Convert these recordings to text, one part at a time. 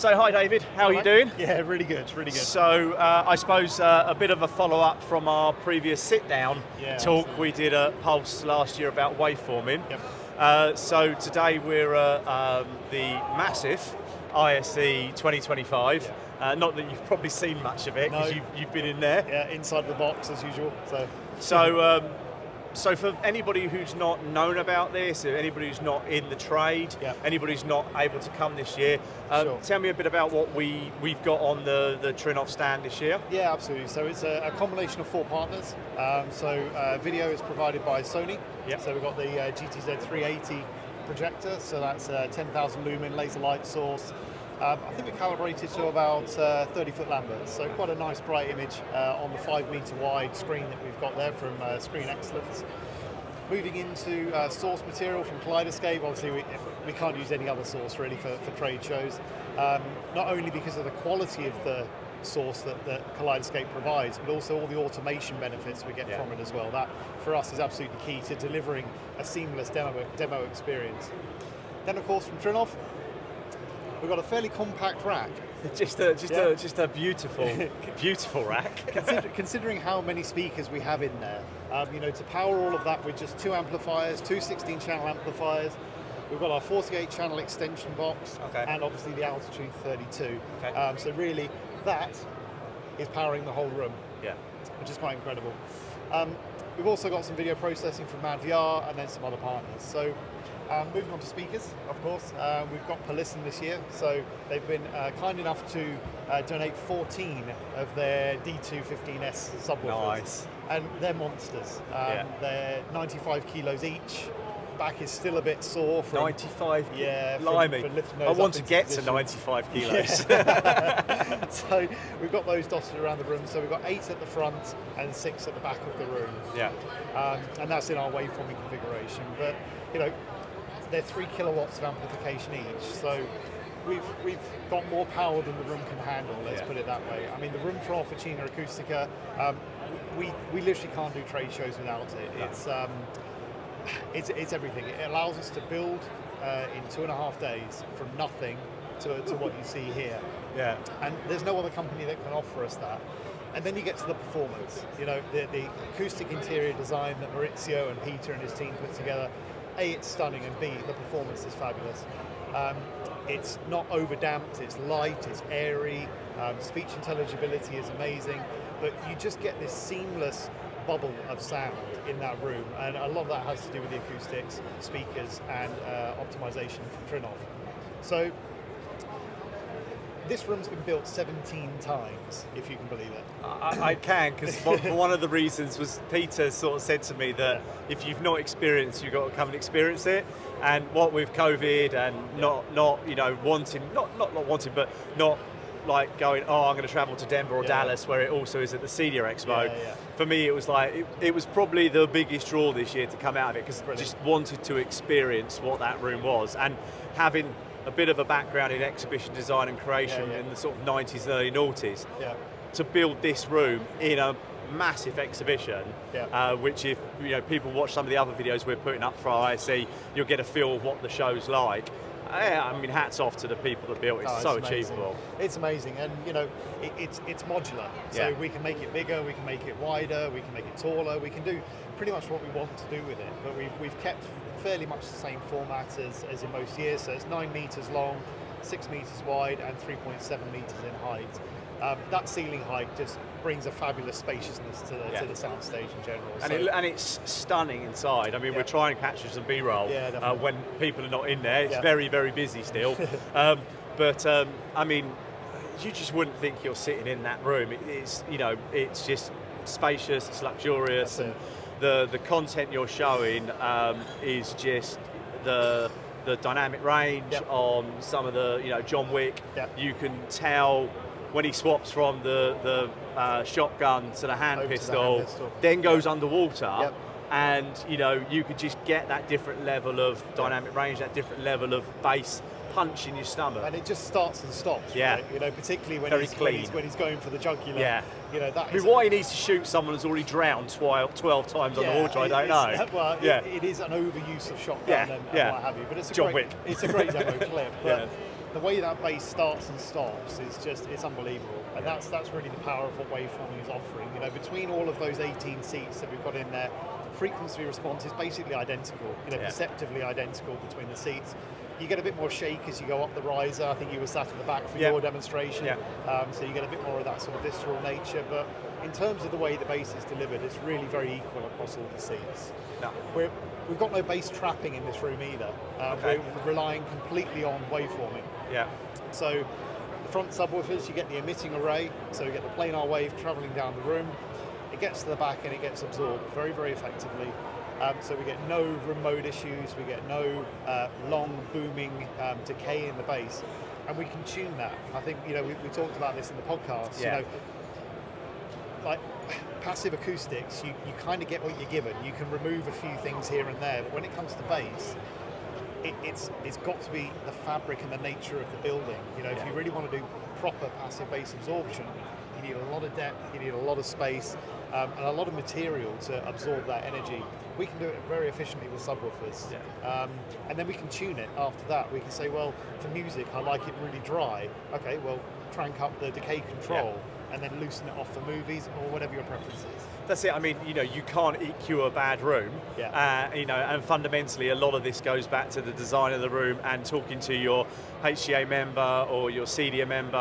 So hi David, how are you doing? Yeah, really good, really good. So I suppose a bit of a follow-up from our previous sit-down talk absolutely. we did at Pulse last year about waveforming. Yep. So today we're at the massive ISE 2025. Yeah. Not that you've probably seen much of it, because No. you've been in there. Yeah, inside the box as usual. So for anybody who's not known about this, or anybody who's not in the trade, Yeah. anybody who's not able to come this year, Sure. tell me a bit about what we've got on the Trinnov stand this year. Yeah, absolutely. So it's a combination of 4 partners. Video is provided by Sony. Yep. So we've got the GTZ 380 projector. So that's a 10,000 lumen laser light source. I think we're calibrated to about 30-foot lambdas, so quite a nice bright image on the 5-meter wide screen that we've got there from Screen Excellence. Moving into source material from Kaleidoscope, obviously we can't use any other source really for trade shows, not only because of the quality of the source that Kaleidoscope provides, but also all the automation benefits we get from it as well. That for us is absolutely key to delivering a seamless demo experience. Then of course from Trinnov, we've got a fairly compact rack. Just a beautiful rack. Considering how many speakers we have in there, to power all of that with just 2 amplifiers, 2 16-channel amplifiers. We've got our 48-channel extension box, and obviously the Altitude 32. So really, that is powering the whole room, which is quite incredible. We've also got some video processing from MadVR and then some other partners. So moving on to speakers, of course, we've got Polisson this year, so they've been kind enough to donate 14 of their D215S subwoofers. Nice. And they're monsters. They're 95 kilos each. Back is still a bit sore from 95. Blimey. For lifting those I want to get position. to 95 kilos. So we've got those dotted around the room. So we've got 8 at the front and 6 at the back of the room. And that's in our waveforming configuration. But they're 3 kilowatts of amplification each. So we've got more power than the room can handle. Let's put it that way. I mean, the room for Officina Acustica, we literally can't do trade shows without it. It's everything. It allows us to build in 2.5 days from nothing to what you see here. And there's no other company that can offer us that. And then you get to the performance. The acoustic interior design that Maurizio and Peter and his team put together. A, it's stunning, and B, the performance is fabulous. It's not over-damped, it's light, it's airy, speech intelligibility is amazing, but you just get this seamless bubble of sound in that room, and a lot of that has to do with the acoustics, speakers, and optimization from Trinnov. So this room's been built 17 times, if you can believe it. I can, because one of the reasons was Peter sort of said to me that if you've not experienced, you've got to come and experience it. And what with COVID and not like going, I'm going to travel to Denver or Dallas, where it also is at the Senior Expo. For me, it was like, it was probably the biggest draw this year to come out of it, because I just wanted to experience what that room was. And having a bit of a background in exhibition design and creation in the sort of 90s and early noughties, to build this room in a massive exhibition, which if people watch some of the other videos we're putting up for ISE, you'll get a feel of what the show's like. I mean, hats off to the people that built it. It's so achievable. It's amazing, and it's modular. So we can make it bigger, we can make it wider, we can make it taller. We can do pretty much what we want to do with it. But we've kept fairly much the same format as in most years. So it's 9 meters long, 6 meters wide, and 3.7 meters in height. That ceiling height just brings a fabulous spaciousness to the soundstage in general. And it's stunning inside. I mean, we're trying to capture some B-roll when people are not in there. It's very, very busy still. I mean, you just wouldn't think you're sitting in that room. It's just spacious, it's luxurious, and the content you're showing is just the dynamic range on some of the, John Wick. You can tell when he swaps from the shotgun to the hand pistol, then goes underwater, and you could just get that different level of dynamic range, that different level of bass punch in your stomach. And it just starts and stops, right? Particularly when he's going for the jugular. I mean, why he needs to shoot someone who's already drowned 12 times on the water, I don't know. Well, it is an overuse of shotgun and what have you, but it's a great demo clip. But the way that bass starts and stops is just, it's unbelievable. And that's really the power of what waveforming is offering. You know, between all of those 18 seats that we've got in there, frequency response is basically identical, you know, perceptively identical between the seats. You get a bit more shake as you go up the riser. I think you were sat at the back for your demonstration, so you get a bit more of that sort of visceral nature. But in terms of the way the bass is delivered, it's really very equal across all the seats. No. We've got no bass trapping in this room either. We're relying completely on waveforming. Yeah. So the front subwoofers, you get the emitting array, so you get the planar wave traveling down the room. It gets to the back and it gets absorbed very, very effectively. So we get no room mode issues, we get no long booming decay in the bass, and we can tune that. I think, you know, we talked about this in the podcast. You know, like passive acoustics, you kind of get what you're given. You can remove a few things here and there, but when it comes to bass, it's got to be the fabric and the nature of the building. You know, if you really want to do proper passive bass absorption, you need a lot of depth, you need a lot of space, and a lot of material to absorb that energy. We can do it very efficiently with subwoofers, and then we can tune it after that. We can say, well, for music, I like it really dry. Okay, well, crank up the decay control, and then loosen it off for movies or whatever your preference is. That's it. I mean, you know, you can't EQ a bad room. You know, and fundamentally, a lot of this goes back to the design of the room and talking to your HCA member or your CDA member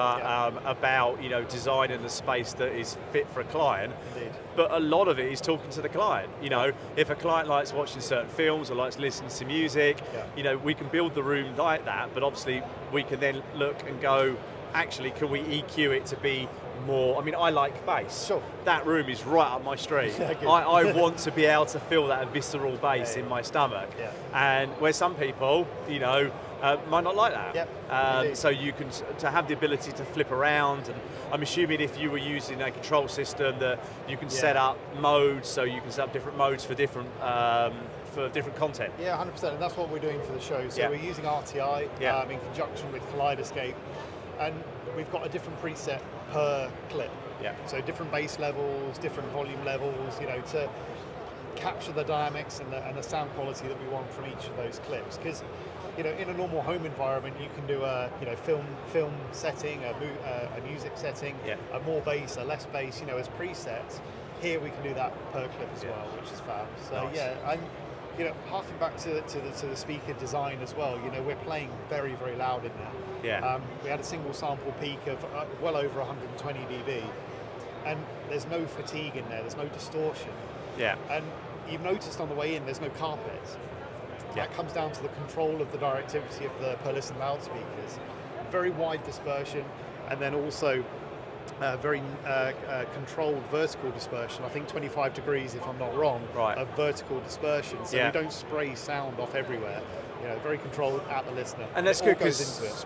about, you know, designing the space that is fit for a client. Indeed. But a lot of it is talking to the client. You know, if a client likes watching certain films or likes listening to music, you know, we can build the room like that. But obviously, we can then look and go, actually, can we EQ it to be more? I mean, I like bass. Sure. That room is right up my street. I want to be able to feel that visceral bass in my stomach. And where some people, you know, might not like that. So you can, to have the ability to flip around, and I'm assuming if you were using a control system that you can set up modes, so you can set up different modes for different content. Yeah, 100%, and that's what we're doing for the show. So we're using RTI in conjunction with Kaleidoscape, and we've got a different preset per clip. So different bass levels, different volume levels, you know, to capture the dynamics and the sound quality that we want from each of those clips. Because, you know, in a normal home environment, you can do a, you know, film setting, a music setting, a more bass, a less bass, you know, as presets. Here we can do that per clip as well, which is fab. So and you know, harking back to the speaker design as well, you know, we're playing very, very loud in there. We had a single sample peak of well over 120 dB, and there's no fatigue in there, there's no distortion. And you've noticed on the way in, there's no carpet. That comes down to the control of the directivity of the per listen loudspeakers. Very wide dispersion, and then also very controlled vertical dispersion. I think 25 degrees, if I'm not wrong, of vertical dispersion. So we don't spray sound off everywhere. You know, very controlled at the listener. And that's good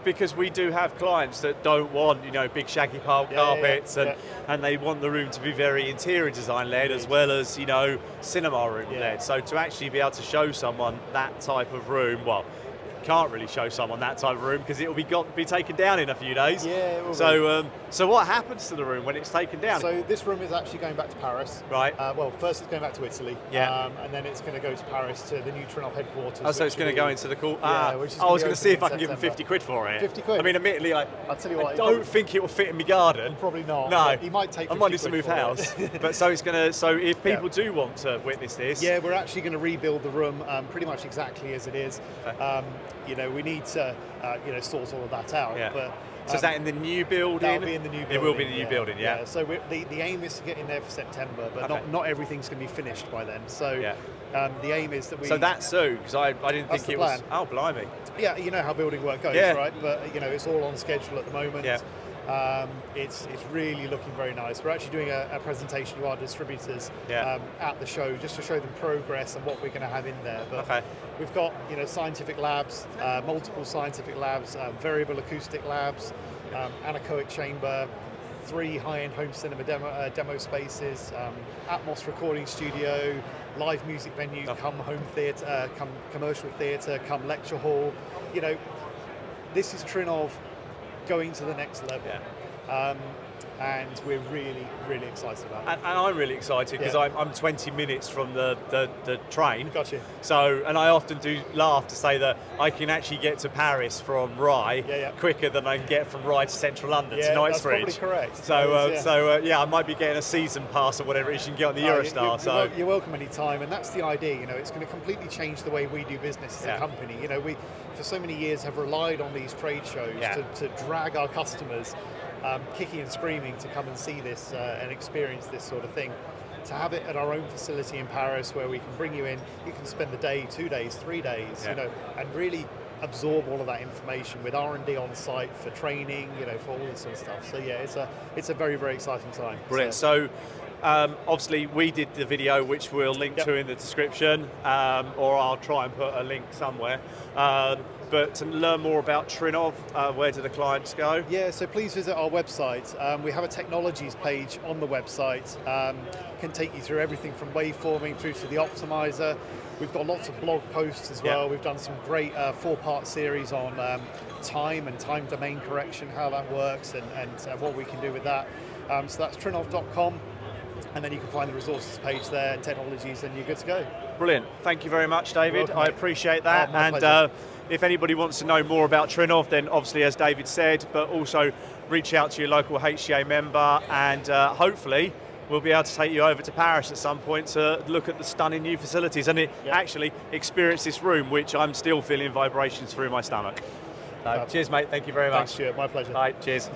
because we do have clients that don't want, you know, big shaggy pile carpets, and they want the room to be very interior design led as well as, you know, cinema room led. So to actually be able to show someone that type of room, well, can't really show someone that type of room because it will be taken down in a few days. So what happens to the room when it's taken down? So this room is actually going back to Paris. Well, first it's going back to Italy. And then it's going to go to Paris to the new Trinnov headquarters. Oh, so it's going to go into the cool. I was going to see if I can give them 50 quid for it. 50 quid. I mean, admittedly, I'll tell you what, I don't think it will fit in my garden. Probably not. No, he might take 50 I might need to quid move house. But so it's going to. So if people do want to witness this, we're actually going to rebuild the room pretty much exactly as it is. You know, we need to you know, sort all of that out. But so is that in the new building? That'll be in the new building. It will be in the new building, So the aim is to get in there for September, but not everything's going to be finished by then. So the aim is that we. So that's soon, because I didn't think it was. Oh, blimey. Yeah, you know how building work goes, right? But you know, it's all on schedule at the moment. It's really looking very nice. We're actually doing a presentation to our distributors at the show just to show them progress and what we're going to have in there. But we've got, you know, scientific labs, multiple scientific labs, variable acoustic labs, anechoic chamber, 3 high-end home cinema demo spaces, Atmos recording studio, live music venue, come home theatre, come commercial theatre, come lecture hall. You know, this is Trinnov going to the next level. and we're really, really excited about it. And I'm really excited because I'm 20 minutes from the train. Gotcha. So, and I often do laugh to say that I can actually get to Paris from Rye quicker than I can get from Rye to Central London to Knightsbridge. That's probably correct. So I might be getting a season pass or whatever it is you can get on the Eurostar. You're welcome any time, and that's the idea. It's going to completely change the way we do business as a company. We, for so many years, have relied on these trade shows to drag our customers kicking and screaming to come and see this and experience this sort of thing. To have it at our own facility in Paris where we can bring you in, you can spend the day, 2 days, 3 days, and really absorb all of that information with R&D on site for training, for all this sort of stuff. So it's a very, very exciting time. Brilliant. So obviously we did the video, which we'll link to in the description, or I'll try and put a link somewhere. But to learn more about Trinnov, where do the clients go? Yeah, so please visit our website. We have a technologies page on the website. Can take you through everything from waveforming through to the optimizer. We've got lots of blog posts as well. We've done some great 4-part series on time and time domain correction, how that works and what we can do with that. So that's trinnov.com. And then you can find the resources page there and technologies, and you're good to go. Brilliant. Thank you very much, David. Welcome, I appreciate that. And if anybody wants to know more about Trinnov, then obviously, as David said, but also reach out to your local HCA member, and hopefully we'll be able to take you over to Paris at some point to look at the stunning new facilities and actually experience this room, which I'm still feeling vibrations through my stomach. So, cheers, mate. Thank you very much. Thanks, Stuart. My pleasure. All right, cheers.